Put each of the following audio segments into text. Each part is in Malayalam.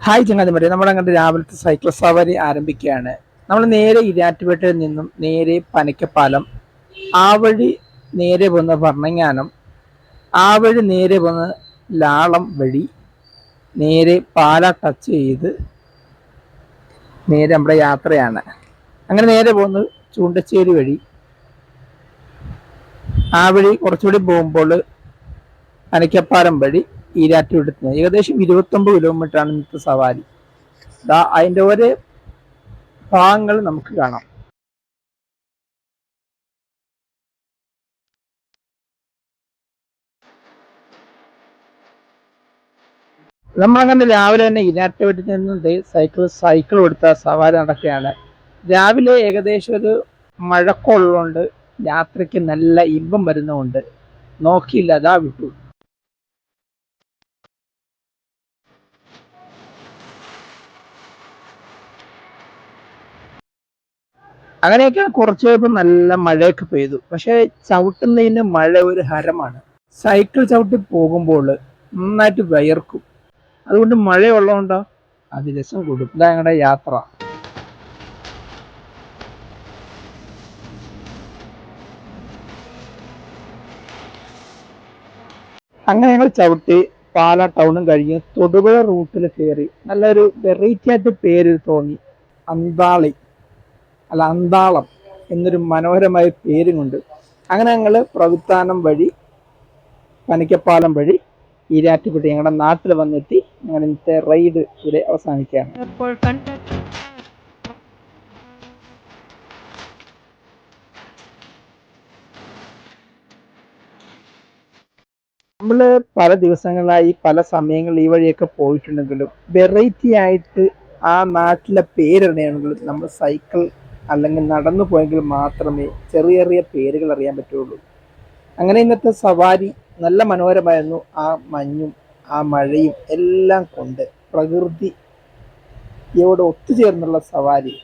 ഹായ് ചങ്ങാതിമാരെ, നമ്മളങ്ങോട്ട് രാവിലത്തെ സൈക്കിൾ സവാരി ആരംഭിക്കുകയാണ്. നമ്മൾ നേരെ ഇരാറ്റുപേട്ടയിൽ നിന്നും നേരെ പനക്കപ്പാലം, ആ വഴി നേരെ പോകുന്ന ഭരണങ്ങാനം, ആ വഴി നേരെ പോകുന്ന ലാളം വഴി നേരെ പാല ടച്ച് ചെയ്ത് നേരെ നമ്മുടെ യാത്രയാണ്. അങ്ങനെ നേരെ പോകുന്നത് ചൂണ്ടച്ചേരി വഴി, ആ വഴി കുറച്ചുകൂടി പോകുമ്പോൾ പനക്കപ്പാലം വഴി ഈരാറ്റുപേട്ടത്തിന് ഏകദേശം 29 കിലോമീറ്ററാണ് ഇന്നത്തെ സവാരി. അതിൻ്റെ ഓരോ ഭാഗങ്ങൾ നമുക്ക് കാണാം. നമ്മളങ്ങനെ രാവിലെ തന്നെ ഈരാറ്റുപേട്ടയിൽ നിന്ന് സൈക്കിൾ കൊടുത്ത സവാരി നടക്കുകയാണ്. രാവിലെ ഏകദേശം ഒരു മഴക്കമുള്ളതുകൊണ്ട് യാത്രയ്ക്ക് നല്ല ഇമ്പം വരുന്നതുകൊണ്ട് നോക്കിയില്ല, അതാ വിട്ടു. അങ്ങനെയൊക്കെ കുറച്ച് കഴിയുമ്പോൾ നല്ല മഴയൊക്കെ പെയ്തു. പക്ഷെ ചവിട്ടുന്നതിന് മഴ ഒരു ഹരമാണ്. സൈക്കിൾ ചവിട്ടി പോകുമ്പോൾ നന്നായിട്ട് വിയർക്കും. അതുകൊണ്ട് മഴയുള്ളതുകൊണ്ടോ അത് രസം കൂടും. ഇതാ ഞങ്ങളുടെ യാത്ര. അങ്ങനെ ഞങ്ങൾ ചവിട്ടി പാലാ ടൗണും കഴിഞ്ഞ് തൊടുപുഴ റൂട്ടിൽ കയറി. നല്ലൊരു വെറൈറ്റി ആയിട്ട് പേര് തോന്നി. അന്താളി അല്ല അന്താളം എന്നൊരു മനോഹരമായ പേരും കൊണ്ട് അങ്ങനെ ഞങ്ങൾ പ്രവിത്താനം വഴി പനക്കപ്പാലം വഴി ഈരാറ്റുപേട്ട ഞങ്ങളുടെ നാട്ടിൽ വന്നെത്തി. ഞങ്ങൾ ഇന്നത്തെ റൈഡ് ഇവിടെ അവസാനിക്കുകയാണ്. നമ്മൾ പല ദിവസങ്ങളായി പല സമയങ്ങളിൽ ഈ വഴിയൊക്കെ പോയിട്ടുണ്ടെങ്കിലും വെറൈറ്റി ആയിട്ട് ആ നാട്ടിലെ പേരറിയണമെങ്കിൽ നമ്മൾ സൈക്കിൾ അല്ലെങ്കിൽ നടന്നു പോയെങ്കിൽ മാത്രമേ ചെറിയ ചെറിയ പേരുകൾ അറിയാൻ പറ്റുള്ളൂ. അങ്ങനെ ഇന്നത്തെ സവാരി നല്ല മനോഹരമായിരുന്നു. ആ മഞ്ഞും ആ മഴയും എല്ലാം കൊണ്ട് പ്രകൃതിയോട് ഒത്തുചേർന്നുള്ള സവാരി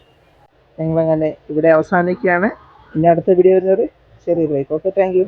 ഞങ്ങളങ്ങനെ ഇവിടെ അവസാനിക്കുകയാണ്. ഇനി അടുത്ത വീഡിയോ വരുന്നത് ചെറിയൊരു ബൈക്ക്. Okay, thank you.